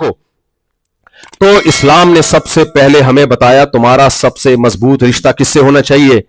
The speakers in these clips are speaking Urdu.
دیکھو تو اسلام نے سب سے پہلے ہمیں بتایا تمہارا سب سے مضبوط رشتہ کس سے ہونا چاہیے؟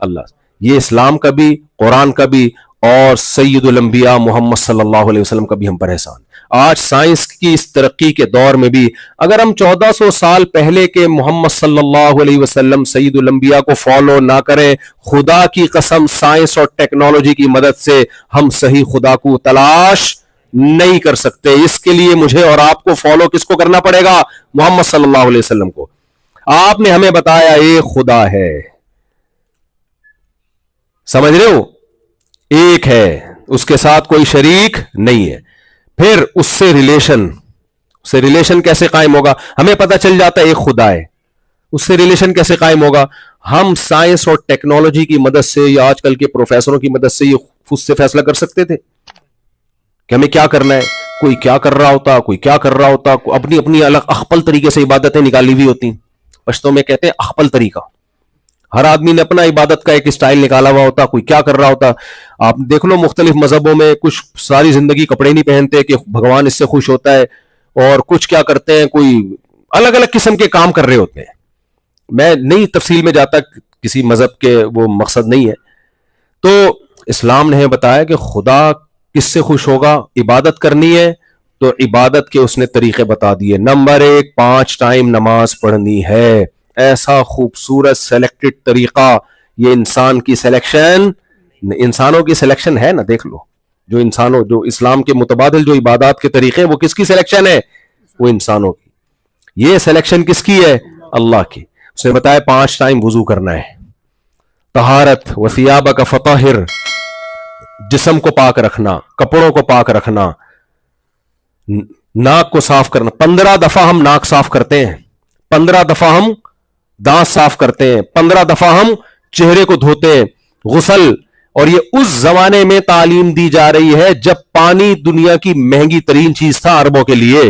اللہ. یہ اسلام کا بھی، قرآن کا بھی، اور سید الانبیاء محمد صلی اللہ علیہ وسلم کا بھی ہم پر احسان. آج سائنس کی اس ترقی کے دور میں بھی اگر ہم 1400 سال پہلے کے محمد صلی اللہ علیہ وسلم سید الانبیاء کو فالو نہ کریں، خدا کی قسم سائنس اور ٹیکنالوجی کی مدد سے ہم صحیح خدا کو تلاش نہیں کر سکتے. اس کے لیے مجھے اور آپ کو فالو کس کو کرنا پڑے گا؟ محمد صلی اللہ علیہ وسلم کو. آپ نے ہمیں بتایا ایک خدا ہے، سمجھ رہے ہو؟ ایک ہے، اس کے ساتھ کوئی شریک نہیں ہے. پھر اس سے ریلیشن کیسے قائم ہوگا؟ ہمیں پتہ چل جاتا ہے ایک خدا ہے، اس سے ریلیشن کیسے قائم ہوگا؟ ہم سائنس اور ٹیکنالوجی کی مدد سے یا آج کل کے پروفیسروں کی مدد سے یہ خود سے فیصلہ کر سکتے تھے کہ ہمیں کیا کرنا ہے. کوئی کیا کر رہا ہوتا، کوئی کیا کر رہا ہوتا، اپنی اپنی الگ اخپل طریقے سے عبادتیں نکالی ہوئی ہوتی. پشتوں میں کہتے ہیں اخپل طریقہ، ہر آدمی نے اپنا عبادت کا ایک اسٹائل نکالا ہوا ہوتا، کوئی کیا کر رہا ہوتا. آپ دیکھ لو مختلف مذہبوں میں کچھ ساری زندگی کپڑے نہیں پہنتے کہ بھگوان اس سے خوش ہوتا ہے، اور کچھ کیا کرتے ہیں، کوئی الگ الگ قسم کے کام کر رہے ہوتے ہیں. میں نہیں تفصیل میں جاتا، کسی مذہب کے وہ مقصد نہیں ہے. تو اسلام نے بتایا کہ خدا کس سے خوش ہوگا؟ عبادت کرنی ہے تو عبادت کے اس نے طریقے بتا دیے. نمبر 1، 5 ٹائم نماز پڑھنی ہے. ایسا خوبصورت سلیکٹڈ طریقہ، یہ انسان کی سلیکشن، انسانوں کی سلیکشن ہے نا. دیکھ لو جو اسلام کے متبادل جو عبادات کے طریقے، وہ کس کی سلیکشن ہے؟ وہ انسانوں کی. یہ سلیکشن کس کی ہے؟ اللہ کی. اس نے بتایا 5 ٹائم وضو کرنا ہے. طہارت وثیابک فطہر، جسم کو پاک رکھنا، کپڑوں کو پاک رکھنا، ناک کو صاف کرنا. 15 دفعہ ہم ناک صاف کرتے ہیں، 15 دفعہ ہم دانت صاف کرتے ہیں، 15 دفعہ ہم چہرے کو دھوتے ہیں. غسل، اور یہ اس زمانے میں تعلیم دی جا رہی ہے جب پانی دنیا کی مہنگی ترین چیز تھا عربوں کے لیے.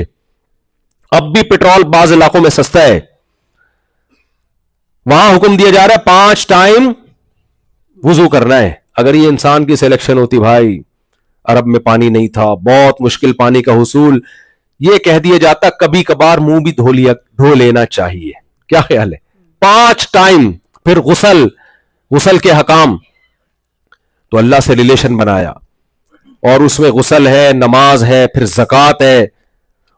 اب بھی پیٹرول بعض علاقوں میں سستا ہے، وہاں حکم دیا جا رہا ہے 5 ٹائم وضو کرنا ہے. اگر یہ انسان کی سلیکشن ہوتی، بھائی عرب میں پانی نہیں تھا، بہت مشکل پانی کا حصول، یہ کہہ دیا جاتا کبھی کبھار منہ بھی دھو لینا چاہیے. کیا خیال ہے؟ 5 ٹائم. پھر غسل کے حکام، تو اللہ سے ریلیشن بنایا، اور اس میں غسل ہے، نماز ہے، پھر زکوٰۃ ہے.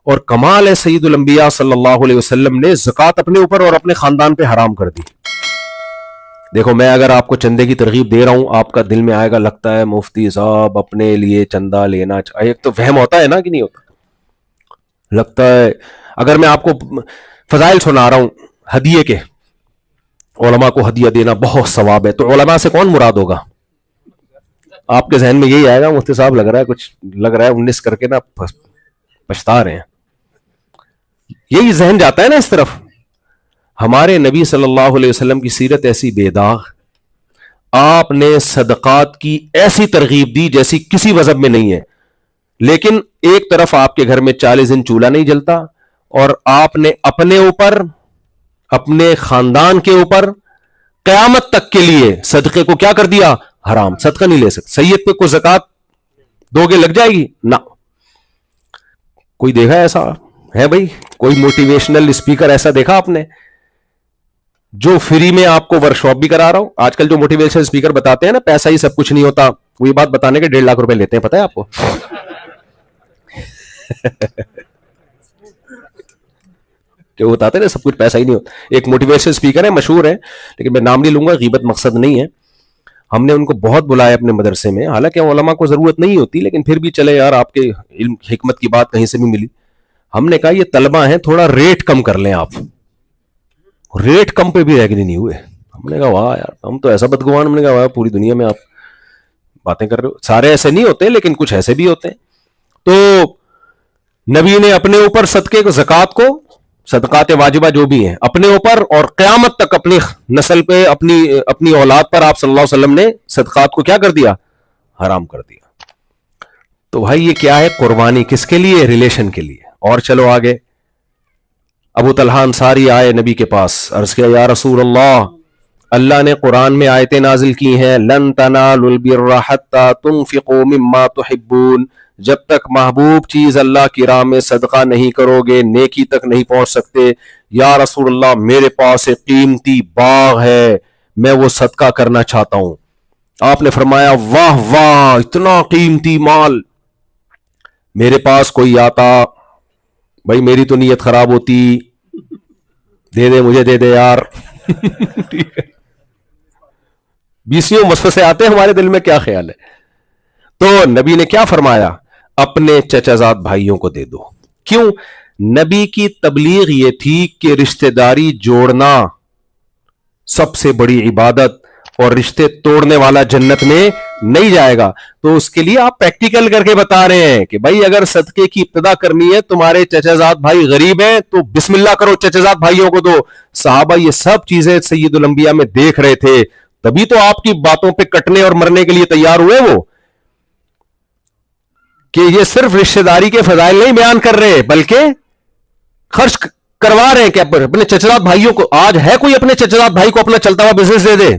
اور کمال ہے سید الانبیاء صلی اللہ علیہ وسلم نے زکوٰۃ اپنے اوپر اور اپنے خاندان پہ حرام کر دی. دیکھو میں اگر آپ کو چندے کی ترغیب دے رہا ہوں، آپ کا دل میں آئے گا لگتا ہے مفتی صاحب اپنے لیے چندہ لینا چاہیے. ایک تو وہم ہوتا ہے نا کہ نہیں ہوتا، لگتا ہے. اگر میں آپ کو فضائل سنا رہا ہوں ہدیے کے، علماء کو ہدیہ دینا بہت ثواب ہے، تو علماء سے کون مراد ہوگا؟ آپ کے ذہن میں یہی آئے گا مفتی صاحب لگ رہا ہے 19 کر کے نا پچھتا رہے ہیں. یہی ذہن جاتا ہے نا اس طرف. ہمارے نبی صلی اللہ علیہ وسلم کی سیرت ایسی بے داغ، آپ نے صدقات کی ایسی ترغیب دی جیسی کسی مذہب میں نہیں ہے. لیکن ایک طرف آپ کے گھر میں 40 دن چولہا نہیں جلتا، اور آپ نے اپنے اوپر، اپنے خاندان کے اوپر قیامت تک کے لیے صدقے کو کیا کر دیا؟ حرام. صدقہ نہیں لے سکتے. سید پہ کوئی زکوٰۃ دو گے لگ جائے گی نہ. کوئی دیکھا ایسا ہے بھائی؟ کوئی موٹیویشنل اسپیکر ایسا دیکھا آپ نے جو فری میں آپ کو ورک شاپ بھی کرا رہا ہوں؟ آج کل جو موٹیویشنل اسپیکر بتاتے ہیں نا پیسہ ہی سب کچھ نہیں ہوتا، وہ یہ بات بتانے کے 1.5 لاکھ روپے لیتے ہیں، پتہ ہے آپ کو؟ جو بتاتے ہیں نا سب کچھ پیسہ ہی نہیں ہوتا. ایک موٹیویشنل اسپیکر ہے، مشہور ہے، لیکن میں نام نہیں لوں گا، غیبت مقصد نہیں ہے. ہم نے ان کو بہت بلایا اپنے مدرسے میں، حالانکہ علماء کو ضرورت نہیں ہوتی، لیکن پھر بھی چلے یار آپ کے علم حکمت کی بات کہیں سے بھی ملی. ہم نے کہا یہ طلبہ ہیں، تھوڑا ریٹ کم کر لیں آپ. ریٹ کم پہ بھی ایگری نہیں ہوئے. ہم نے کہا واہ یار ہم تو ایسا بدگوان. ہم نے کہا واہ پوری دنیا میں آپ باتیں کر رہے ہو. سارے ایسے نہیں ہوتے لیکن کچھ ایسے بھی ہوتے ہیں. تو نبی نے اپنے اوپر صدقے کو، زکوٰۃ کو، صدقات واجبہ جو بھی ہیں اپنے اوپر، اور قیامت تک اپنی نسل پہ، اپنی اولاد پر آپ صلی اللہ علیہ وسلم نے صدقات کو کیا کر دیا؟ حرام کر دیا. تو بھائی یہ کیا ہے؟ قربانی کس کے لیے؟ ریلیشن کے لیے. اور چلو آگے. ابو طلحہ انصاری آئے نبی کے پاس، عرض کیا یا رسول اللہ نے قرآن میں آیتیں نازل کی ہیں لن تنالوا البر حتى تنفقوا مما تحبون، جب تک محبوب چیز اللہ کی راہ میں صدقہ نہیں کرو گے نیکی تک نہیں پہنچ سکتے. یا رسول اللہ میرے پاس ایک قیمتی باغ ہے, میں وہ صدقہ کرنا چاہتا ہوں. آپ نے فرمایا واہ واہ اتنا قیمتی مال. میرے پاس کوئی آتا, بھائی میری تو نیت خراب ہوتی, دے دے مجھے دے دے یار. بیسیوں وسوسے آتے ہیں ہمارے دل میں, کیا خیال ہے؟ تو نبی نے کیا فرمایا؟ اپنے چچا زاد بھائیوں کو دے دو. کیوں؟ نبی کی تبلیغ یہ تھی کہ رشتہ داری جوڑنا سب سے بڑی عبادت, اور رشتے توڑنے والا جنت میں نہیں جائے گا. تو اس کے لیے آپ پریکٹیکل کر کے بتا رہے ہیں کہ بھائی اگر صدقے کی ابتدا کرنی ہے, تمہارے چچا زاد بھائی غریب ہیں تو بسم اللہ کرو, چچا زاد بھائیوں کو دو. صحابہ یہ سب چیزیں سید الانبیاء میں دیکھ رہے تھے, تبھی تو آپ کی باتوں پہ کٹنے اور مرنے کے لیے تیار ہوئے وہ, کہ یہ صرف رشتہ داری کے فضائل نہیں بیان کر رہے بلکہ خرچ کروا رہے ہیں کہ اپنے چچا زاد بھائیوں کو. آج ہے کوئی اپنے چچا زاد بھائی کو اپنا چلتا ہوا بزنس دے دے؟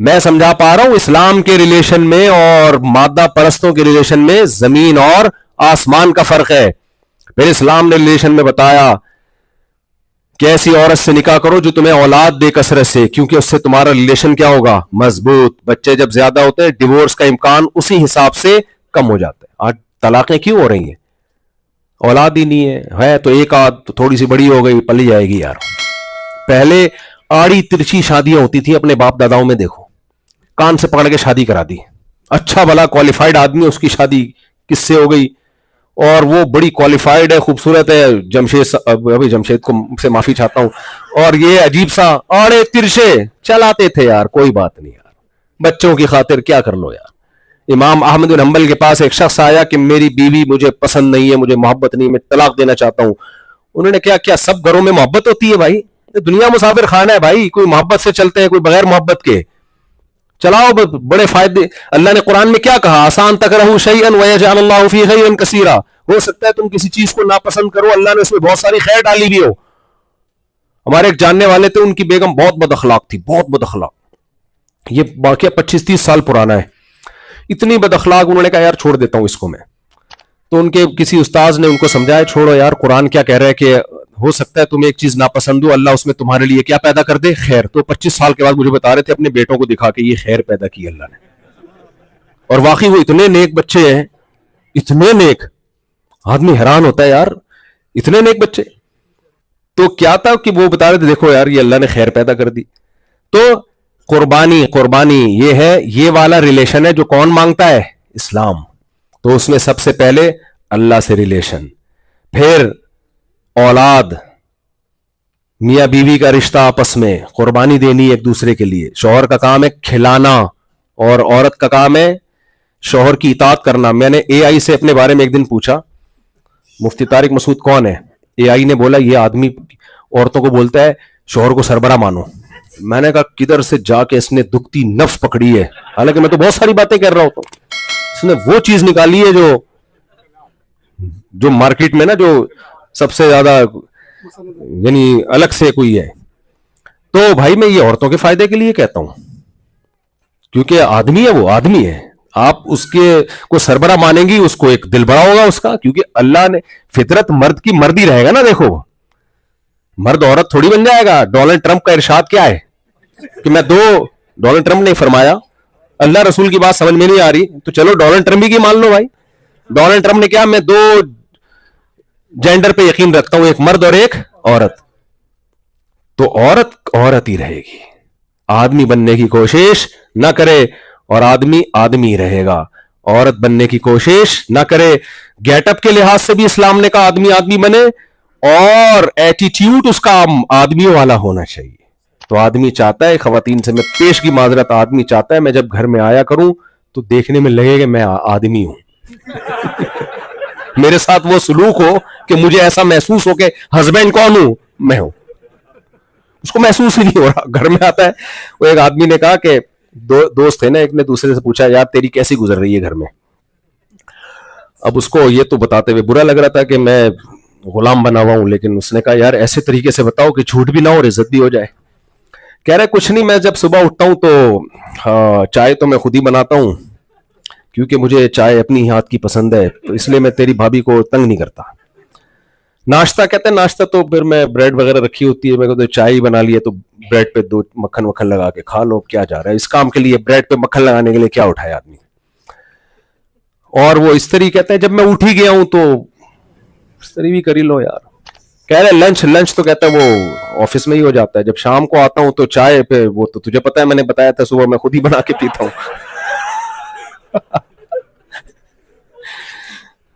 میں سمجھا پا رہا ہوں اسلام کے ریلیشن میں اور مادہ پرستوں کے ریلیشن میں زمین اور آسمان کا فرق ہے. پھر اسلام نے ریلیشن میں بتایا کہ ایسی عورت سے نکاح کرو جو تمہیں اولاد دے کثرت سے, کیونکہ اس سے تمہارا ریلیشن کیا ہوگا؟ مضبوط. بچے جب زیادہ ہوتے ہیں ڈیورس کا امکان اسی حساب سے کم ہو جاتا ہے. آج طلاقیں کیوں ہو رہی ہیں؟ اولاد ہی نہیں ہے تو ایک آدھ تو تھوڑی سی بڑی ہو گئی, پلی جائے گی یار. پہلے آڑی ترچھی شادیاں ہوتی تھی, اپنے باپ داداؤں میں دیکھو, کان سے پکڑ کے شادی کرا دی, اچھا بھلا کوالیفائڈ آدمی, اس کی شادی کس سے ہو گئی, اور وہ بڑی کوالیفائڈ ہے, خوبصورت ہے, جمشید کو سے معافی چاہتا ہوں, اور یہ عجیب سا آڑے ترچے چلاتے تھے یار. کوئی بات نہیں یار, بچوں کی خاطر کیا کر لو یار. امام احمد بن حنبل کے پاس ایک شخص آیا کہ میری بیوی مجھے پسند نہیں ہے, مجھے محبت نہیں, میں طلاق دینا چاہتا ہوں. انہوں نے کیا سب گھروں میں محبت ہوتی ہے بھائی؟ دنیا مسافر خانہ ہے بھائی, کوئی محبت سے چلتے ہیں, کوئی بغیر محبت کے. چلاؤ بڑے فائدے. اللہ نے قرآن میں کیا کہا؟ آسان تکرہوا شیئا ویجعل اللہ فیہ خیرا کثیرا. ہو سکتا ہے تم کسی چیز کو ناپسند کرو, اللہ نے اس میں بہت ساری خیر ڈالی بھی ہو. ہمارے ایک جاننے والے تھے, ان کی بیگم بہت بد اخلاق تھی, بہت بد اخلاق. یہ واقعہ 25-30 سال پرانا ہے. اتنی بد اخلاق, انہوں نے کہا یار چھوڑ دیتا ہوں اس کو میں. تو ان کے کسی استاذ نے ان کو سمجھایا, چھوڑو یار, قرآن کیا کہہ رہا ہے کہ ہو سکتا ہے تمہیں ایک چیز ناپسند ہو, اللہ اس میں تمہارے لیے کیا پیدا کر دے؟ خیر. تو 25 سال کے بعد مجھے بتا رہے تھے اپنے بیٹوں کو دکھا کے, یہ خیر پیدا کی اللہ نے. اور واقعی وہ اتنے نیک بچے ہیں, اتنے نیک, آدمی حیران ہوتا ہے یار, اتنے نیک بچے. تو کیا تھا کہ وہ بتا رہے تھے دیکھو یار یہ اللہ نے خیر پیدا کر دی. تو قربانی یہ ہے, یہ والا ریلیشن ہے جو کون مانگتا ہے؟ اسلام. تو اس میں سب سے پہلے اللہ سے ریلیشن, پھر اولاد, میاں بیوی کا رشتہ, آپس میں قربانی دینی ایک دوسرے کے لیے. شوہر کا کام ہے کھلانا اور عورت کا کام ہے شوہر کی اطاعت کرنا. میں نے اے آئی سے اپنے بارے میں ایک دن پوچھا, مفتی طارق مسعود کون ہے؟ اے آئی نے بولا یہ آدمی عورتوں کو بولتا ہے شوہر کو سربراہ مانو. میں نے کہا کدھر سے جا کے اس نے دکھتی نفس پکڑی ہے, حالانکہ میں تو بہت ساری باتیں کر رہا ہوں. اس نے وہ چیز نکالی ہے جو مارکیٹ میں نا جو سب سے زیادہ یعنی الگ سے کوئی ہے. تو بھائی میں یہ عورتوں کے فائدے کے لیے کہتا ہوں, کیونکہ آدمی ہے, وہ آدمی ہے. آپ اس کے کو سربراہ مانیں گی, اس کو ایک دل بڑا ہوگا اس کا, کیونکہ اللہ نے فطرت مرد کی مرد ہی رہے گا نا. دیکھو مرد عورت تھوڑی بن جائے گا. ڈونلڈ ٹرمپ کا ارشاد کیا ہے کہ میں ڈونلڈ ٹرمپ نے فرمایا, اللہ رسول کی بات سمجھ میں نہیں آ رہی تو چلو ڈونلڈ ٹرمپ ہی کی مان لو بھائی. ڈونلڈ ٹرمپ نے کیا, میں 2 جینڈر پہ یقین رکھتا ہوں, ایک مرد اور ایک عورت. تو عورت ہی رہے گی, آدمی بننے کی کوشش نہ کرے اور آدمی رہے گا. عورت بننے کی کوشش نہ کرے. گیٹ اپ کے لحاظ سے بھی اسلام نے کہا آدمی بنے, اور ایٹیٹیوڈ اس کا آدمیوں والا ہونا چاہیے. تو آدمی چاہتا ہے, خواتین سے میں پیشگی معذرت, آدمی چاہتا ہے میں جب گھر میں آیا کروں تو دیکھنے میں لگے کہ میں آدمی ہوں, میرے ساتھ وہ سلوک ہو کہ مجھے ایسا محسوس ہو کہ ہسبینڈ کون ہوں میں ہوں. اس کو محسوس ہی نہیں ہو رہا, گھر میں آتا ہے. وہ ایک آدمی نے کہا کہ دوست تھے نا, ایک نے دوسرے سے پوچھا یار تیری کیسی گزر رہی ہے گھر میں. اب اس کو یہ تو بتاتے ہوئے برا لگ رہا تھا کہ میں غلام بنا ہوا ہوں, لیکن اس نے کہا یار ایسے طریقے سے بتاؤ کہ جھوٹ بھی نہ ہو اور عزت بھی ہو جائے. کہہ رہے کچھ نہیں, میں جب صبح اٹھتا ہوں تو چائے تو میں خود ہی بناتا ہوں, کیونکہ مجھے چائے اپنی ہاتھ کی پسند ہے, تو اس لیے میں تیری بھابھی کو تنگ نہیں کرتا. ناشتہ کہتے ہیں, ناشتہ تو پھر میں بریڈ وغیرہ رکھی ہوتی ہے, میں کہتا ہوں چائے بنا لی ہے تو بریڈ پہ 2 مکھن وکھن لگا کے کھا لو, کیا جا رہا ہے اس کام کے لیے, بریڈ پہ مکھن لگانے کے لیے کیا اٹھایا آدمی. اور وہ استری کہتے ہیں جب میں اٹھ ہی گیا ہوں تو استری بھی کر ہی لو یار. کہہ رہے لنچ تو کہتا ہے وہ آفس میں ہی ہو جاتا ہے, جب شام کو آتا ہوں تو چائے پہ, وہ تو تجھے پتا ہے میں نے بتایا تھا صبح میں خود ہی بنا کے پیتا ہوں.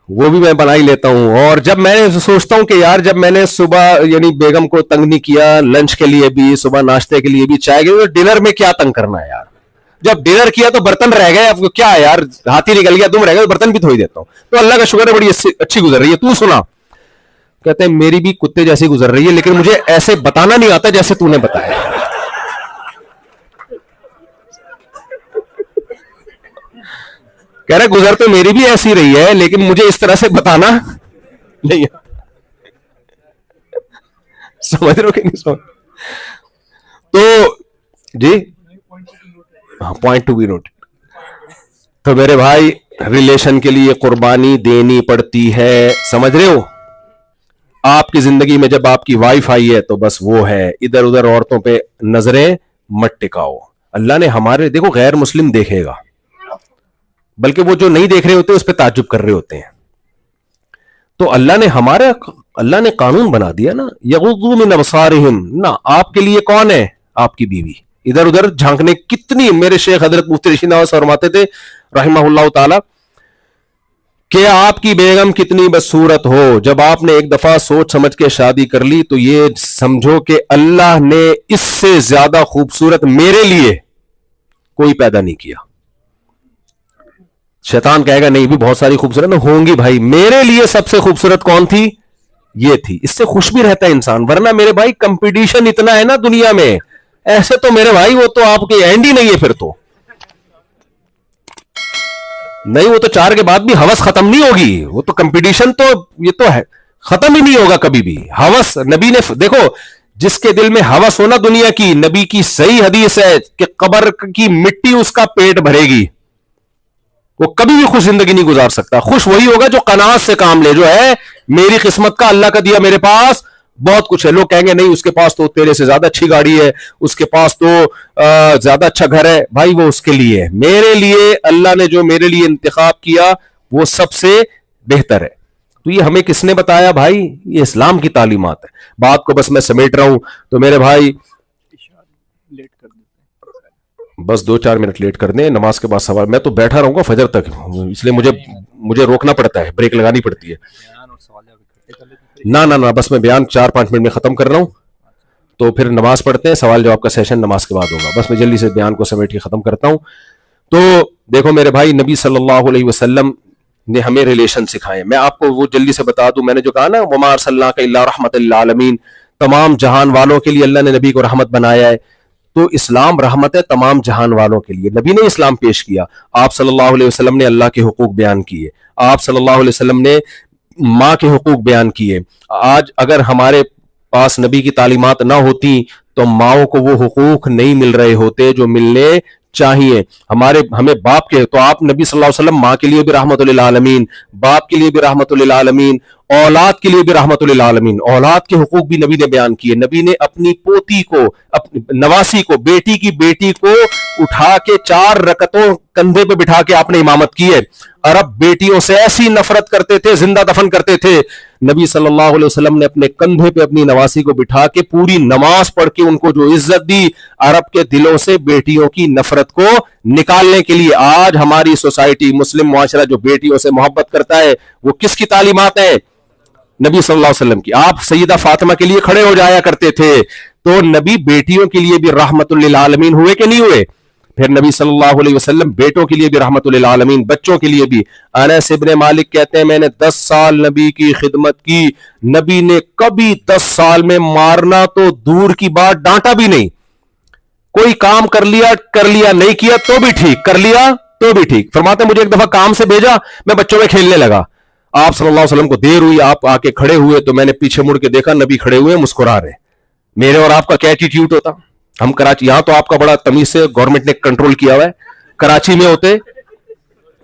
وہ بھی میں بنا ہی لیتا ہوں. اور جب میں سوچتا ہوں کہ یار جب میں نے صبح یعنی بیگم کو تنگ نہیں کیا, لنچ کے لیے بھی, صبح ناشتے کے لیے بھی, چائے کے لیے, ڈنر میں کیا تنگ کرنا ہے یار. جب ڈنر کیا تو برتن رہ گئے, اب کیا ہے یار, ہاتھی نکل گیا, تم رہ گئے, برتن بھی دھو ہی دیتا ہوں. تو اللہ کا شکر ہے بڑی اچھی گزر رہی ہے. تو سنا, کہتے ہیں میری بھی کتے جیسی گزر رہی ہے, لیکن مجھے ایسے بتانا نہیں آتا جیسے تو نے بتایا. کہہ رہے گزر تو میری بھی ایسی رہی ہے لیکن مجھے اس طرح سے بتانا نہیں آتا. سمجھ رہے ہو کہ نہیں سمجھ. تو جی پوائنٹ ٹو بی نوٹ. تو میرے بھائی ریلیشن کے لیے قربانی دینی پڑتی ہے, سمجھ رہے ہو. آپ کی زندگی میں جب آپ کی وائف آئی ہے تو بس وہ ہے, ادھر ادھر عورتوں پہ نظریں مت ٹکاؤ. اللہ نے ہمارے, دیکھو غیر مسلم دیکھے گا, بلکہ وہ جو نہیں دیکھ رہے ہوتے اس پہ تعجب کر رہے ہوتے ہیں. تو اللہ نے قانون بنا دیا نا, یغضوا من ابصارہم, نہ آپ کے لیے کون ہے, آپ کی بیوی. ادھر ادھر جھانکنے کتنی, میرے شیخ حضرت مفتی رشید نواز فرماتے تھے رحمہ اللہ تعالی کہ آپ کی بیگم کتنی بدصورت ہو, جب آپ نے ایک دفعہ سوچ سمجھ کے شادی کر لی تو یہ سمجھو کہ اللہ نے اس سے زیادہ خوبصورت میرے لیے کوئی پیدا نہیں کیا. شیطان کہے گا نہیں بھی بہت ساری خوبصورت ہوں گی, بھائی میرے لیے سب سے خوبصورت کون تھی, یہ تھی. اس سے خوش بھی رہتا ہے انسان, ورنہ میرے بھائی کمپٹیشن اتنا ہے نا دنیا میں, ایسے تو میرے بھائی وہ تو آپ کے اینڈ ہی نہیں ہے. پھر تو نہیں, وہ تو 4 کے بعد بھی ہوس ختم نہیں ہوگی, وہ تو کمپٹیشن تو یہ تو ہے ختم ہی نہیں ہوگا کبھی بھی. ہوس نبی نے دیکھو, جس کے دل میں ہوس ہونا دنیا کی, نبی کی صحیح حدیث ہے کہ قبر کی مٹی اس کا پیٹ بھرے گی, وہ کبھی بھی خوش زندگی نہیں گزار سکتا. خوش وہی ہوگا جو قناعت سے کام لے, جو ہے میری قسمت کا اللہ کا دیا, میرے پاس بہت کچھ ہے. لوگ کہیں گے نہیں اس کے پاس تو تیرے سے زیادہ اچھی گاڑی ہے, اس کے پاس تو زیادہ اچھا گھر ہے. بھائی وہ اس کے لیے ہے, میرے لیے اللہ نے جو میرے لیے انتخاب کیا وہ سب سے بہتر ہے. تو یہ ہمیں کس نے بتایا بھائی, یہ اسلام کی تعلیمات ہے. بات کو بس میں سمیٹ رہا ہوں. تو میرے بھائی بس 2-4 منٹ لیٹ کر دیں, نماز کے بعد سوال. میں تو بیٹھا رہوں گا فجر تک, اس لیے مجھے روکنا پڑتا ہے, بریک لگانی پڑتی ہے. نہ بس میں بیان 4-5 منٹ میں ختم کر رہا ہوں, تو پھر نماز پڑھتے ہیں, سوال جواب کا سیشن نماز کے بعد ہوگا. بس میں جلدی سے بیان کو سمیٹ کے ختم کرتا ہوں. تو دیکھو میرے بھائی, نبی صلی اللہ علیہ وسلم نے ہمیں ریلیشن سکھائے. میں آپ کو وہ جلدی سے بتا دوں, میں نے جو کہا نا وما ارسلناک الا رحمۃ للعالمین, تمام جہان والوں کے لیے اللہ نے نبی کو رحمت بنایا ہے. تو اسلام رحمت ہے تمام جہان والوں کے لیے. نبی نے اسلام پیش کیا, آپ صلی اللہ علیہ وسلم نے اللہ کے حقوق بیان کیے, آپ صلی اللہ علیہ وسلم نے ماں کے حقوق بیان کیے. آج اگر ہمارے پاس نبی کی تعلیمات نہ ہوتی تو ماؤں کو وہ حقوق نہیں مل رہے ہوتے جو ملنے چاہیے. ہمیں باپ کے, تو آپ نبی صلی اللہ علیہ وسلم ماں کے لیے بھی رحمت للعالمین, باپ کے لیے بھی رحمت للعالمین, اولاد کے لیے بھی رحمت للعالمین. اولاد کے حقوق بھی نبی نے بیان کیے. نبی نے اپنی پوتی کو, اپنی نواسی کو, بیٹی کی بیٹی کو اٹھا کے 4 رکعتوں کندھے پہ بٹھا کے آپ نے امامت کی ہے. عرب بیٹیوں سے ایسی نفرت کرتے تھے, زندہ دفن کرتے تھے. نبی صلی اللہ علیہ وسلم نے اپنے کندھے پہ اپنی نواسی کو بٹھا کے پوری نماز پڑھ کے ان کو جو عزت دی, عرب کے دلوں سے بیٹیوں کی نفرت کو نکالنے کے لیے. آج ہماری سوسائٹی, مسلم معاشرہ جو بیٹیوں سے محبت کرتا ہے, وہ کس کی تعلیمات ہیں, نبی صلی اللہ علیہ وسلم کی. آپ سیدہ فاطمہ کے لیے کھڑے ہو جایا کرتے تھے. تو نبی بیٹیوں کے لیے بھی رحمت للعالمین ہوئے کہ نہیں ہوئے؟ پھر نبی صلی اللہ علیہ وسلم بیٹوں کے لیے بھی رحمت للعالمین, بچوں کے لیے بھی. انس ابن مالک کہتے ہیں میں نے 10 سال نبی کی خدمت کی, نبی نے کبھی 10 سال میں مارنا تو دور کی بات ڈانٹا بھی نہیں. کوئی کام کر لیا, نہیں کیا تو بھی ٹھیک, کر لیا تو بھی ٹھیک. فرماتے ہیں مجھے ایک دفعہ کام سے بھیجا, میں بچوں میں کھیلنے لگا, آپ صلی اللہ علیہ وسلم کو دیر ہوئی, آپ آ کے کھڑے ہوئے تو میں نے پیچھے مڑ کے دیکھا نبی کھڑے ہوئے مسکرا رہے. میرے اور آپ کا کیا ایٹیٹیوڈ ہوتا. ہم کراچی, یہاں تو آپ کا بڑا تمیز سے گورنمنٹ نے کنٹرول کیا ہوا ہے, کراچی میں ہوتے